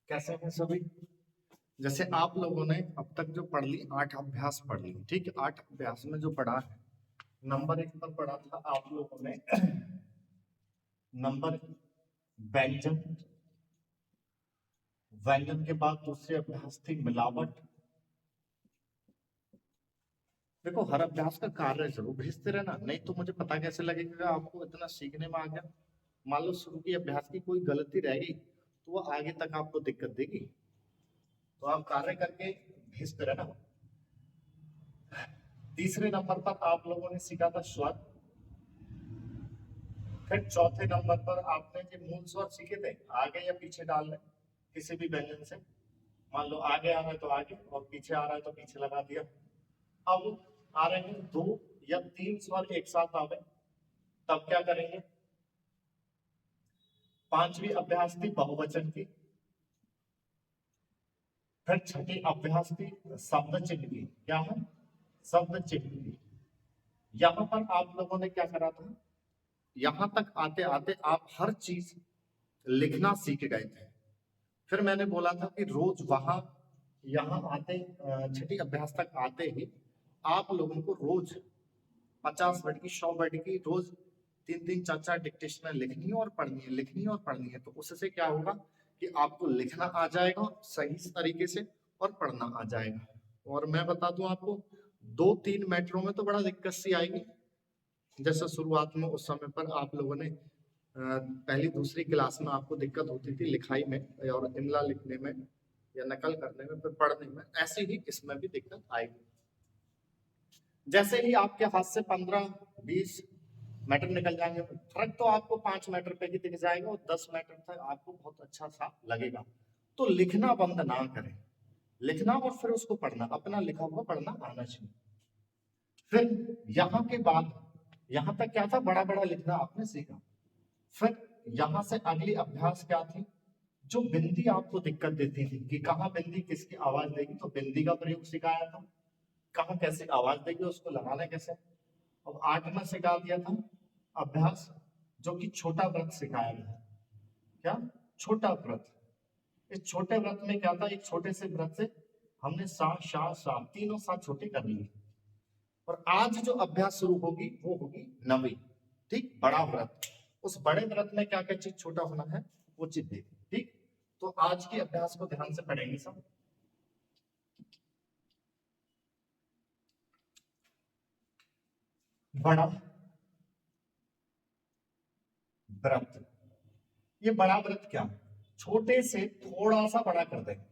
कैसे हैं सभी। जैसे आप लोगों ने अब तक जो पढ़ ली 8 अभ्यास पढ़ ली, ठीक है। 8 अभ्यास में जो पढ़ा है, नंबर 1 पर पढ़ा था आप लोगों ने नंबर व्यंजन। व्यंजन के बाद दूसरे अभ्यास थी मिलावट। देखो, हर अभ्यास का कार्य जरूर भेजते रहना, नहीं तो मुझे पता कैसे लगेगा आपको इतना सीखने में आ गया। मान लो शुरू की अभ्यास की कोई गलती रह गई तो वो आगे तक आपको दिक्कत देगी, तो आप कार्य करके भेजते रहना। तीसरे नंबर पर आप लोगों ने सीखा था स्वर। फिर चौथे नंबर पर आपने जो मूल स्वर सीखे थे, आगे या पीछे डालने किसी भी व्यंजन से। मान लो आगे आ रहा है तो आगे, और पीछे आ रहा है तो पीछे लगा दिया। अब आ रहे हैं 2 या 3 स्वर एक साथ आवे, तब क्या करेंगे। पांचवी अभ्यास थी बहुवचन की। फिर छठी अभ्यास थी शब्द चिन्ह की। क्या है? शब्द चिन्ह की। यहां पर आप लोगों ने क्या करा था, यहां तक आते आते आप हर चीज लिखना सीख गए थे। फिर मैंने बोला था कि रोज वहां यहाँ आते छठी अभ्यास तक आते ही आप लोगों को रोज 50 वर्ड की 100 वर्ड की रोज 3 3 4 4 डिक्टेशन लिखनी है और पढ़नी है, लिखनी है और पढ़नी है। तो उससे क्या होगा कि आपको लिखना आ जाएगा सही तरीके से और पढ़ना आ जाएगा। और मैं बता दूं आपको, 2 3 मैटरों में तो बड़ा दिक्कत सी आएगी। जैसे शुरुआत में उस समय पर आप लोगों ने पहली दूसरी क्लास में आपको दिक्कत होती थी लिखाई में और इमला लिखने में या नकल करने में, फिर पढ़ने में, ऐसे ही इसमें भी दिक्कत आएगी। जैसे ही आपके हाथ से 15 20 मीटर निकल जाएंगे, फर्क तो आपको 5 मीटर पे ही दिख जाएगा और 10 मीटर तक आपको बहुत अच्छा सा लगेगा। तो लिखना बंद ना करें, लिखना और फिर उसको पढ़ना, अपना लिखा हुआ पढ़ना आना चाहिए। फिर यहाँ के बाद, यहाँ तक क्या था, बड़ा बड़ा लिखना आपने सीखा। फिर यहां से अगली अभ्यास क्या थी, जो बिंदी आपको दिक्कत देती थी कि कहाँ बिंदी किसकी आवाज देगी, तो बिंदी का प्रयोग सिखाया था। कहाँ कैसे आवाज देगी, उसको लगाना कैसे। अब 8 में सिखा दिया था अभ्यास, जो कि छोटा व्रत सिखाया गया। क्या? छोटा व्रत। इस छोटे व्रत में क्या था, एक छोटे से व्रत से हमने सा शा सा तीनों साथ छोटे कर लिए। और आज जो अभ्यास शुरू होगी वो होगी नवी, ठीक, बड़ा व्रत। उस बड़े व्रत में क्या क्या चीज छोटा होना है वो चीज देखिए, ठीक। तो आज के अभ्यास को ध्यान से पढ़ेंगे सब। बड़ा व्रत। ये बड़ा व्रत क्या, छोटे से थोड़ा सा बड़ा कर देंगे।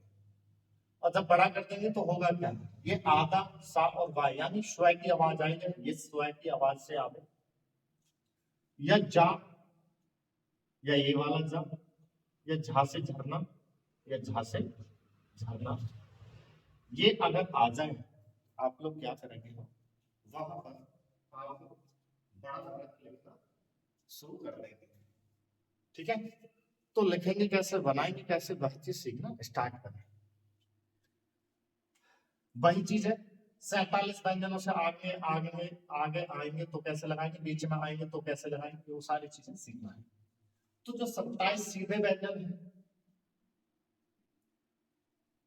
और जब बड़ा कर देंगे तो होगा क्या, ये आधा सा और वा यानी स्व की आवाज आएगी, ये स्व की आवाज से आवे। या जा, या ये वाला जा, या झा से झरना, या झा से झरना। ये अगर आ जाए, आप लोग क्या करेंगे, वहां पर आप बड़ा व्रत लिखना शुरू कर देंगे, ठीक है। तो लिखेंगे कैसे, बनाएंगे कैसे, वह चीज सीखना स्टार्ट करें। वही चीज है, 47 व्यंजनों से आगे आगे आगे आएंगे तो कैसे लगाएंगे, बीच में आएंगे तो कैसे लगाएंगे, वो सारी चीजें सीखना है। तो जो 27 सीधे व्यंजन है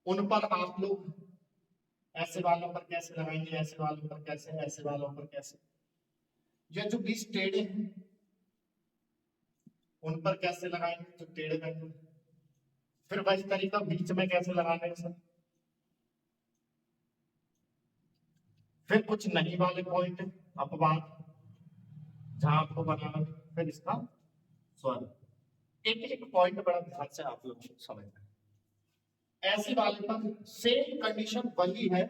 उन पर आप लोग ऐसे वालों पर कैसे लगाएंगे, ऐसे वालों पर कैसे, ऐसे वालों पर कैसे। या जो 20 टेढ़े हैं उन पर कैसे लगाएंगे, जो टेढ़े व्यंजन। फिर वही तरीका बीच में कैसे लगाने हैं सर। फिर कुछ नहीं वाले पॉइंट, अपवाद, जहां आपको बनाना है। फिर इसका स्वर, एक एक पॉइंट बड़ा ध्यान से आप लोग समझना है। ऐसी वाले पर सेम कंडीशन वही है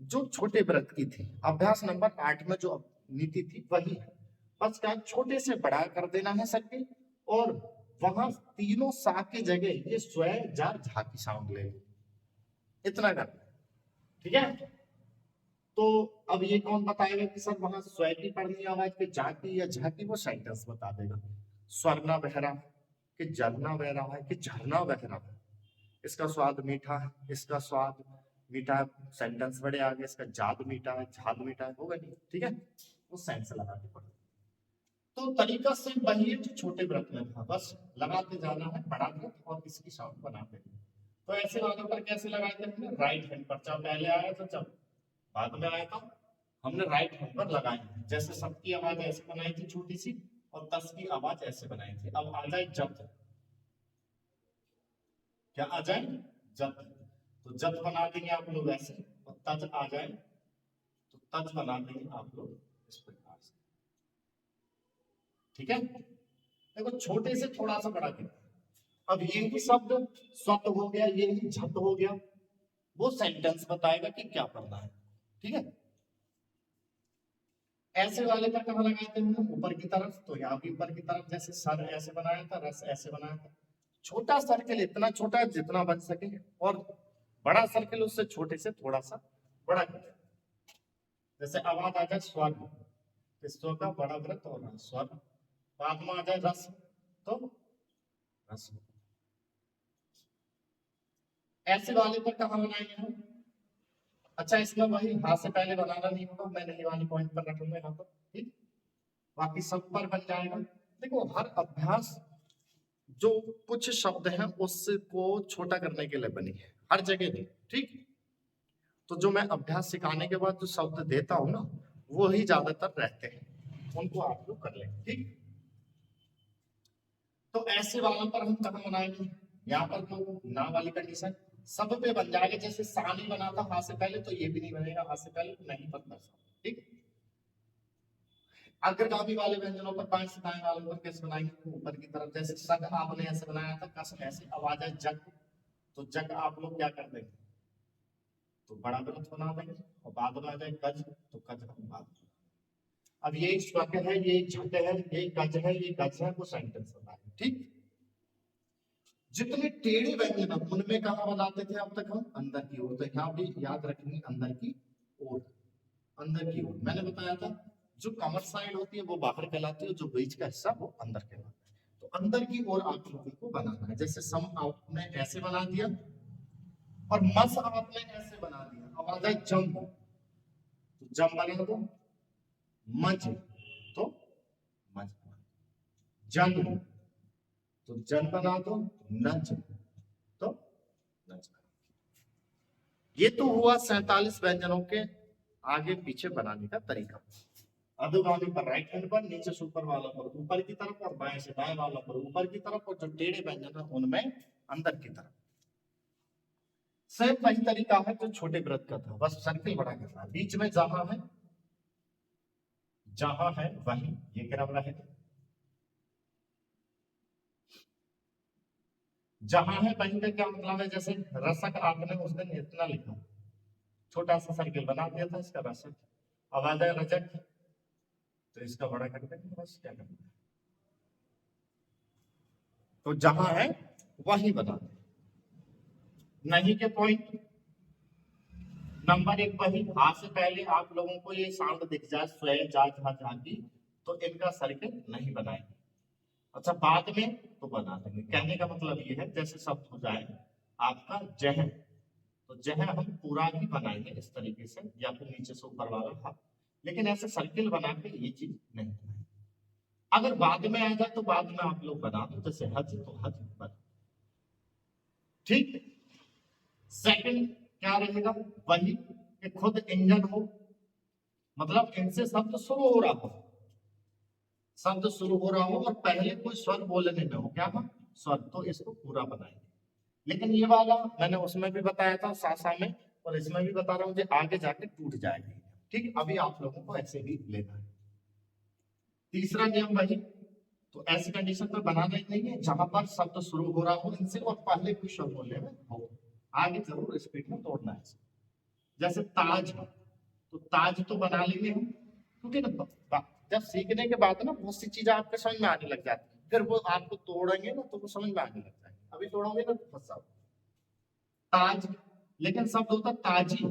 जो छोटे व्रत की थी। अभ्यास नंबर 8 में जो नीति थी वही है, बस क्या छोटे से बड़ा कर देना है सबके। और वहां तीनों सा की जगह ये स्व जा झा की साउंड ले, इतना करना, ठीक है। तो अब ये कौन बताएगा कि सर वहां स्व की पढ़नी आवाज पे जा की या झा की, वो सेंटेंस बता देगा। स्वर्णा बह रहा है कि झरना बह रहा है कि झरना बह रहा है, इसका स्वाद मीठा है, इसका स्वाद मीठा है, सेंटेंस बड़े आगे, इसका जाद मीठा है, झाद मीठा है, होगा नहीं, ठीक है। वो सेंस लगा के पढ़ो। तो तरीका से वही है जो छोटे व्रत में था, बस लगाते जाना है बड़ा व्रत और इसकी साउंड बनाते हैं। तो ऐसे वाले पर कैसे लगाए थे हमने, राइट हैंड पर, जब पहले आया था जब बाद में आया था हमने राइट हैंड पर लगाए। जैसे सबकी आवाज ऐसे बनाई थी छोटी सी, और 10 की आवाज ऐसे बनाई थी। अब आ जाए जब, क्या आ जाए, जब, तो जब बना देंगे आप लोग ऐसे, और तज आ जाए तो तज बना देंगे आप लोग इस प्रकार से। ठीक है, देखो छोटे से थोड़ा सा बड़ा किया। अब यही शब्द स्वत हो गया, यही झट हो गया, वो सेंटेंस बताएगा कि क्या पढ़ना है। ठीक है, ऐसे वाले पर कहां लगाए थे हमने, ऊपर की तरफ, तो यहाँ भी ऊपर की तरफ, जैसे सर ऐसे बनाया था, रस ऐसे बनाया था। छोटा सर्किल इतना छोटा जितना बन सके, और बड़ा सर्किल उससे छोटे से थोड़ा सा बड़ा कर। जैसे आवाज आ जाए स्वर, स्वर का बड़ा व्रत और स्वर, बाद में आ जाए रस तो रस। ऐसे वाले पर कहां बनाएंगे हम, अच्छा इसमें वही हाथ से पहले बनाना नहीं होगा, मैं नहीं वाली पॉइंट पर रखूंगा यहाँ पर। ठीक, बाकी सब पर बन जाएगा। देखो हर अभ्यास जो कुछ शब्द हैं उसको छोटा करने के लिए बनी है, हर जगह नहीं। ठीक, तो जो मैं अभ्यास सिखाने के बाद जो शब्द देता हूं ना, वो ही ज्यादातर रहते हैं, उनको आप लोग कर लेंगे। ठीक, तो ऐसे वालों पर हम कहां बनाएंगे, यहाँ पर तो ना वाली कंडीशन सब पे बन जाएगा। जैसे सा नहीं बना था हाथ से पहले, तो ये भी नहीं बनेगा हाथ से पहले, तो नहीं पता। ठीक, अग्रगामी वाले व्यंजनों पर बाएं से दाएं वालों पर कैसे बनाएंगे, ऊपर की तरफ। जैसे सग आपने ऐसे बनाया था, कस ऐसे, आवाज है जग, तो जग आप लोग क्या कर देंगे, तो बड़ा व्रत बना देंगे, और बाद में आ जाए गज, तो गज हम बाद में। अब ये स्वग है, ये झट है, ये गज है, ये गज है, वो सेंटेंस होता है। ठीक, जितने टेढ़े व्यंजन है उनमें कहा बनाते थे अब तक हम, अंदर की ओर। तो यहाँ भी याद रखेंगे अंदर की ओर, अंदर की ओर। मैंने बताया था जो कमर साइड होती है वो बाहर कहलाती है, जो बीच का हिस्सा वो अंदर कहलाता है। तो अंदर की ओर आप लोगों को बनाना है। जैसे सम आपने ऐसे बना दिया, और मस आपने ऐसे बना दिया। अब आ जाए जम, तो जम बना दो, मज तो मज, जन तो जन बना दो, नज तो नज। ये तो हुआ 47 व्यंजनों के आगे पीछे बनाने का तरीका। अधोगामी पर राइट हैंड पर, नीचे से ऊपर वाला पर ऊपर की तरफ, और बाएं से दाएं वाला पर ऊपर की तरफ, और जो टेढ़े व्यंजन है उनमें अंदर की तरफ। सेम वही तरीका है जो छोटे व्रत का था, बस सर्किल बड़ा करना है। बीच में जहां है वहीं ये क्रम रहेगा। जहां है वहीं का क्या मतलब है, जैसे रसक आपने उस दिन इतना लिखा, छोटा सा सर्किल बना दिया था इसका रसक। अब आ जाए रजक, तो इसका बड़ा कर देंगे, बस क्या करना है। तो जहां है वहीं बना दे, नहीं के पॉइंट नंबर एक वही। हाथ से पहले आप लोगों को ये साउंड दिख जाए, स्वयं जा झा झांकी, तो इनका सर्किल नहीं बनाएंगे। अच्छा बाद में तो बना देंगे। कहने का मतलब ये है जैसे शब्द हो जाए आपका जह, तो जह हम पूरा ही बनाएंगे इस तरीके से, या फिर नीचे से ऊपर वाला हाथ, लेकिन ऐसे सर्किल बना के ये चीज नहीं बनाएंगे। अगर बाद में आ जाए तो बाद में आप लोग बना दो, जैसे हज तो हज बना। ठीक, सेकंड क्या रहेगा, वही कि खुद इंजन हो, मतलब इनसे शब्द शुरू हो रहा हो, शब्द शुरू हो रहा हो और पहले कोई स्वर बोलने में हो, क्या हो स्वर, तो इसको पूरा बनाएंगे। लेकिन ये वाला मैंने उसमें भी बताया था सासा में, और इसमें भी बता रहा हूँ, आगे जाके टूट जाएगी। ठीक, अभी आप लोगों को ऐसे ही लेना है। तीसरा नियम वही, तो ऐसी कंडीशन पर बनाना ही नहीं है जहां पर शब्द शुरू हो रहा हो इनसे, और पहले कोई शब्द बोलने में हो, आगे जरूर स्पीड में तोड़ना है। जैसे ताज, तो ताज तो बना लेंगे हम, क्योंकि ना जब सीखने के बाद ना बहुत सी चीजें आपके समझ में आने लग जाती है, फिर वो आपको तोड़ेंगे ना तो वो समझ में आने लग जाएंगे, अभी तोड़ोगे ना तो फंसा ताज, लेकिन शब्द होता ताजी,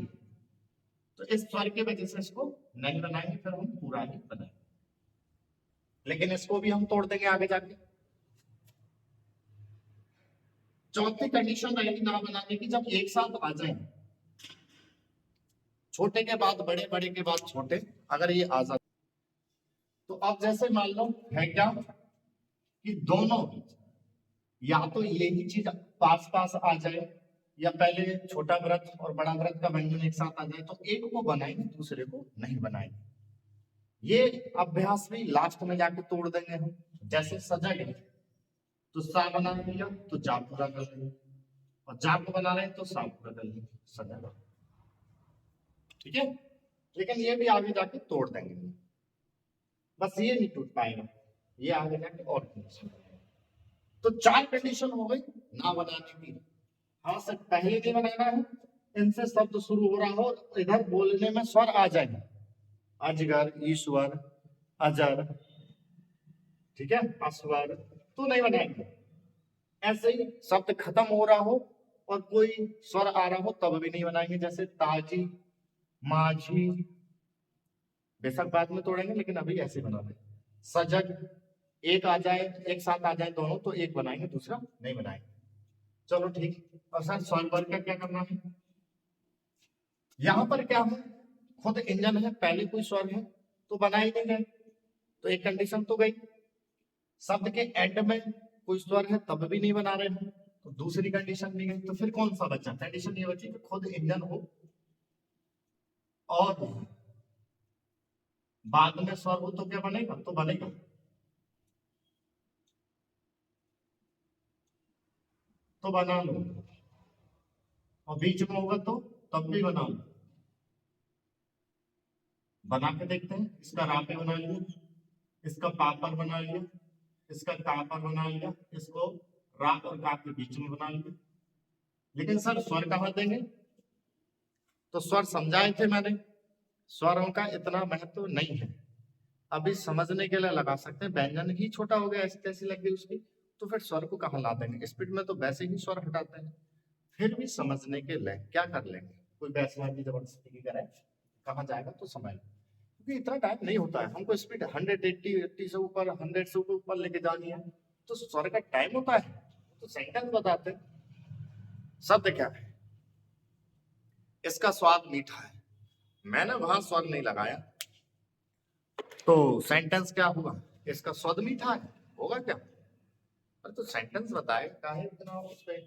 तो इस स्वर की वजह से इसको नहीं बनाएंगे, फिर हम पूरा ही बनाएंगे, लेकिन इसको भी हम तोड़ देंगे आगे जाके। चौथी कंडीशन रहेगी ना बनाने की, जब एक साथ आ जाए, छोटे के बाद बड़े, बड़े के बाद छोटे, अगर ये आ जाए, तो अब जैसे मान लो है क्या कि दोनों या तो यही चीज पास पास आ जाए, या पहले छोटा व्रत और बड़ा व्रत का व्यंजन एक साथ आ जाए तो एक को बनाएंगे दूसरे को नहीं बनाएंगे। ये अभ्यास भी लास्ट में जाके तोड़ देंगे हम। जैसे सजग है तो सा बना लिया तो जा पूरा कर लेंगे, और जा को बना रहे हैं तो सा पूरा कर लेंगे, सजग। ठीक है, लेकिन ये भी आगे जाके तोड़ देंगे, बस ये नहीं टूट पाएगा, ये आगे जाके और कंडीशन बनेगा। तो 4 कंडीशन हो गई ना बनाने की। हाँ सर, पहले भी बनाना है, इनसे शब्द शुरू हो रहा हो, इधर बोलने में स्वर आ जाएगा, अजगर, ईश्वर, अजर, ठीक है, अस्वर, तो नहीं बनाएंगे। ऐसे ही शब्द खत्म हो रहा हो और कोई स्वर आ रहा हो तब भी नहीं बनाएंगे। जैसे ताजी, माझी, बेशक बाद में तोड़ेंगे लेकिन अभी ऐसे बना दें। सजग, एक आ जाए, एक साथ आ जाए दोनों तो एक बनाएंगे, दूसरा नहीं बनाएंगे। चलो ठीक। और सर स्वर वर्ग का क्या करना है? यहां पर क्या है, खुद इंजन है, पहले कोई स्वर है तो बना ही नहीं गए, तो एक कंडीशन तो गई। शब्द के एंड में कोई स्वर है तब भी नहीं बना रहे हैं, तो दूसरी कंडीशन भी गई। तो फिर कौन सा बचा? कंडीशन ये बची कि खुद इंजन हो और बाद में स्वर हो तो क्या बनेगा? तो बनेगा तो बना लो, और बीच में होगा तो तब भी बना लो। बना के देखते हैं। इसका रापे बना लिया, इसका पापर बना लिया, इसका कापर बना लिया, इसको रात और काप के बीच में बना लिया। लेकिन सर स्वर कहाँ देंगे? तो स्वर समझाए थे मैंने, स्वरों का इतना महत्व नहीं है, अभी समझने के लिए लगा सकते हैं। व्यंजन ही छोटा हो गया, ऐसी तैसी लग गई उसकी, तो फिर स्वर को कहाँ ला देंगे? स्पीड में तो वैसे ही स्वर हटाते हैं। फिर भी समझने के लिए क्या कर लेंगे, कोई बैचलर की जबरदस्ती की करे, कहाँ जाएगा तो समझ लो, क्योंकि इतना टाइम नहीं होता है। हमको स्पीड 180 से ऊपर, 100 से ऊपर लेके जानी है, तो स्वर का टाइम होता है, तो सेंटेंस बताते हैं। शब्द क्या है? इसका स्वाद मीठा है, मैंने वहां स्वर नहीं लगाया, तो सेंटेंस क्या हुआ? इसका स्वाद मीठा है, होगा क्या? अरे तो सेंटेंस बताए, काहे इतना उस पे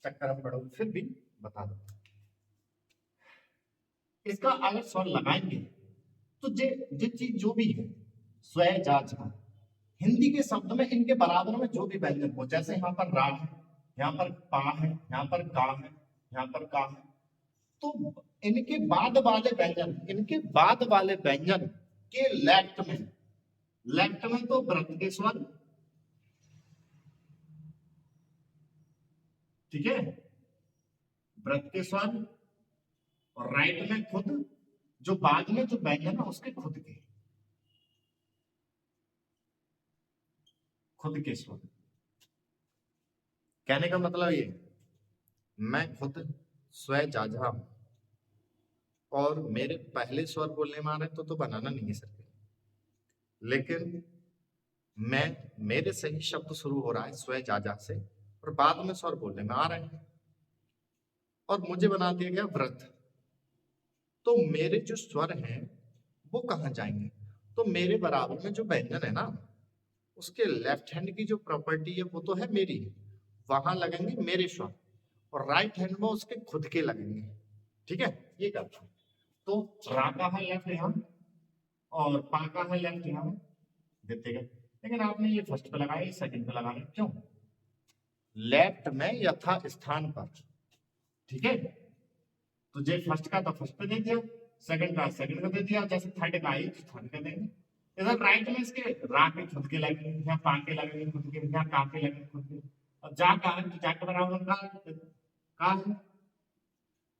चक्कर में पड़ो, फिर भी बता दो। इसका अगर स्वर लगाएंगे तो जे चीज जो भी है, स्व, जा, झा, हिंदी के शब्द में इनके बराबर में जो भी व्यंजन हो, जैसे यहाँ पर रा है, यहाँ पर पा है, यहाँ पर का है, यहाँ पर का है, तो इनके बाद वाले व्यंजन, इनके बाद वाले व्यंजन के लेफ्ट में तो व्रत के स्वर, ठीक है, व्रत के स्वर, और राइट में खुद जो बाद में जो व्यंजन है उसके खुद के स्वर। कहने का मतलब ये, मैं खुद स्व, जाझा हूं, और मेरे पहले स्वर बोलने में आ रहे तो बनाना नहीं है सर, लेकिन मैं, मेरे से ही शब्द शुरू हो रहा है स्व, जाजा से, और बाद में स्वर बोलने में आ रहे हैं, और मुझे बना दिया गया व्रत, तो मेरे जो स्वर हैं वो कहाँ जाएंगे? तो मेरे बराबर में जो व्यंजन है ना, उसके लेफ्ट हैंड की जो प्रॉपर्टी है वो तो है मेरी, वहां लगेंगे मेरे स्वर, और राइट हैंड में उसके खुद के लगेंगे। ठीक है, ये करता हूं। तो रा का है लेफ्ट यहाँ, और पा का है लेफ्ट यहाँ देते गए, लेकिन आपने ये फर्स्ट पे लगाया, सेकंड पे लगाना, क्यों? लेफ्ट में यथा स्थान पर, ठीक है, तो जे फर्स्ट का तो फर्स्ट पे दे दिया, सेकंड का सेकंड का दे दिया, जैसे थर्ड का ही थर्ड का देंगे। इधर राइट में इसके रा के खुद के लगेंगे, यहाँ पा के लगेंगे खुद के, यहाँ का के लगेंगे खुद के, और जा का है तो जा के बराबर का है,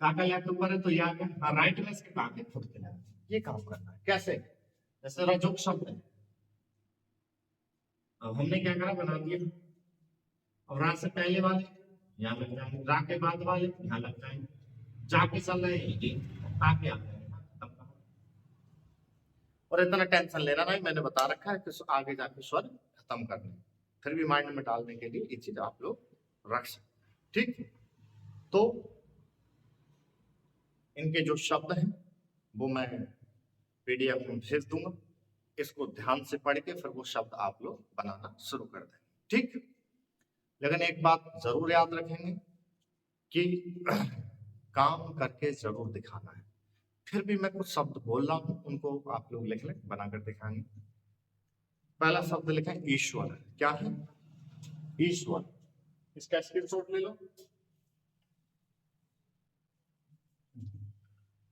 का लेफ्ट ऊपर है तो या के, और राइट में इसके का के खुद के लगेंगे। ये काम करना है कैसे? जैसे रजोक शब्द है, अब हमने क्या करा, बना दिया, अब रा से पहले वाले यहाँ लग जाएंगे, रा के बाद वाले यहाँ लग जाएंगे, जाके चल रहे ताकि आ जाएगा। और इतना टेंशन लेना नहीं, मैंने बता रखा है कि आगे जाके स्वर खत्म करने, फिर भी माइंड में डालने के लिए ये चीज आप लोग रख सकते। ठीक, तो इनके जो शब्द हैं वो मैं पीडीएफ में भेज दूंगा, इसको ध्यान से पढ़ के फिर वो शब्द आप लोग बनाना शुरू कर दें। ठीक, लेकिन एक बात जरूर याद रखेंगे कि काम करके जरूर दिखाना है। फिर भी मैं कुछ शब्द बोल रहा हूं, उनको आप लोग लिख लें, बनाकर दिखाएंगे। पहला शब्द लिखें ईश्वर। क्या है? ईश्वर। इसका स्क्रीनशॉट ले लो।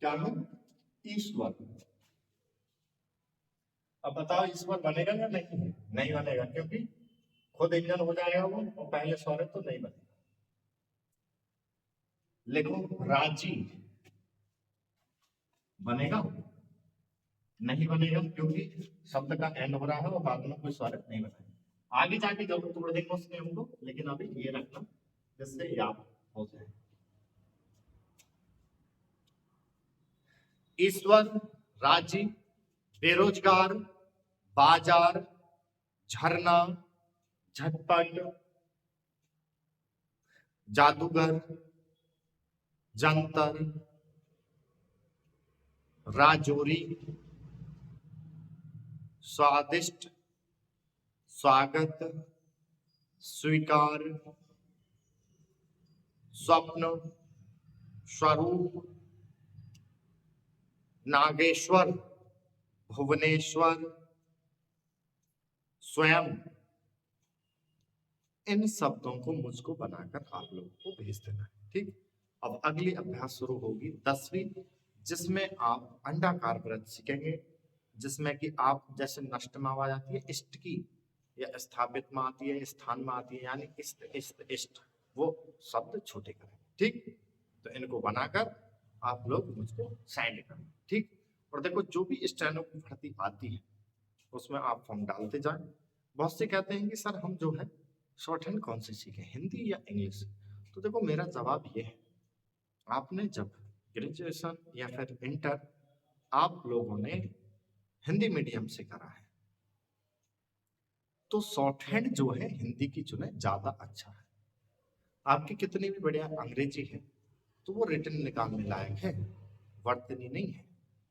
क्या है? ईश्वर। अब बताओ ईश्वर बनेगा या नहीं? नहीं बनेगा, क्योंकि खुद इंजन हो जाएगा वो, और पहले स्वर तो नहीं बनेगा। लिखो राजी। बनेगा? नहीं बनेगा, क्योंकि शब्द का एंड हो रहा है और बाद में कोई स्वर नहीं बनेगा। आगे जाके जरूर तोड़ देंगे उस नियम को, लेकिन अभी ये रखना जिससे याद हो जाए। ईश्वर, राजी, बेरोजगार, बाजार, झरना, झटपट, जादूगर, जंतर, राजौरी, स्वादिष्ट, स्वागत, स्वीकार, स्वप्न, स्वरूप, नागेश्वर, भुवनेश्वर, स्वयं। इन शब्दों को मुझको बनाकर आप लोगों को भेज देना है। ठीक। अब अगली अभ्यास शुरू होगी 10वीं, जिसमें आप अंडाकार वृत्त सीखेंगे, जिसमें कि आप जैसे नष्ट में आवाज आती है इष्ट की, या स्थापित में आती है, स्थान में आती है, यानी इष्ट इष्ट इष्ट, वो शब्द छोटे करें। ठीक। तो इनको बनाकर आप लोग मुझको सेंड करें। ठीक। और देखो जो भी स्टेनो की भर्ती आती है उसमें आप फॉर्म डालते जाएं। बहुत से कहते हैं कि सर हम जो है शॉर्ट हैंड कौन सी सीखे, हिंदी या इंग्लिश? तो देखो मेरा जवाब ये है, आपने जब ग्रेजुएशन या फिर इंटर आप लोगों ने हिंदी मीडियम से करा है, तो शॉर्ट हैंड जो है हिंदी की चुने, ज्यादा अच्छा है। आपकी कितनी भी बढ़िया अंग्रेजी है तो वो रिटर्न निकालने लायक है, वर्तनी नहीं है।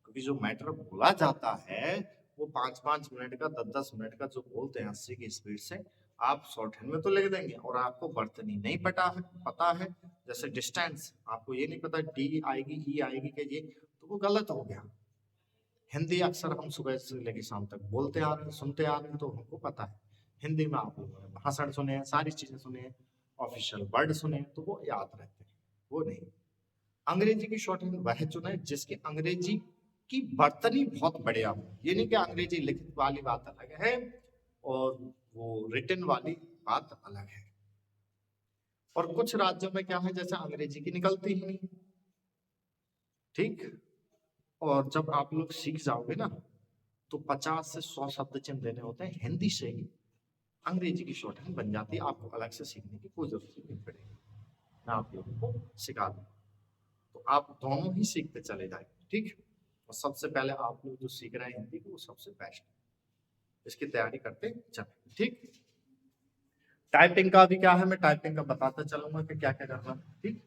क्योंकि जो मैटर बोला जाता है वो 5-5 मिनट का, 10-10 मिनट का जो बोलते हैं 80 की स्पीड से, आप शॉर्ट हैंड में तो लिख देंगे और आपको वर्तनी नहीं पता है। जैसे डिस्टेंस आपको ये नहीं पता डी आएगी, ई आएगी क्या, ये तो वो गलत हो गया। हिंदी अक्सर हम सुबह से लेकर शाम तक बोलते आ रहे हैं, सुनते आ रहे हैं, तो हमको पता है। हिंदी में आप लोगों ने भाषण सुने हैं, सारी चीजें सुने हैं, ऑफिशियल वर्ड सुने हैं, तो वो याद रहते हैं। वो नहीं। अंग्रेजी की शॉर्ट हैंड वह चुने जिसकी अंग्रेजी की वर्तनी बहुत बढ़िया हो। ये नहीं कि अंग्रेजी लिखित वाली बात अलग है और वो रिटन वाली बात अलग है। और कुछ राज्यों में क्या है, जैसे अंग्रेजी की निकलती ही नहीं। ठीक। और जब आप लोग सीख जाओगे ना, तो 50 से 100 शब्द चिन्ह देने होते हैं हिंदी से ही, अंग्रेजी की शॉर्ट हैंड बन जाती है। आपको अलग से सीखने की कोई जरूरत नहीं पड़ेगी, मैं आप लोगों को सिखा दूं। तो आप दोनों ही सीखते चले जाएंगे। ठीक। और सबसे पहले आप लोग जो सीख रहे हैं हिंदी को, वो सबसे बेस्ट, इसकी तैयारी करते चले। ठीक। टाइपिंग का भी क्या है, मैं टाइपिंग का बताता चलूंगा कि क्या क्या करना है। ठीक।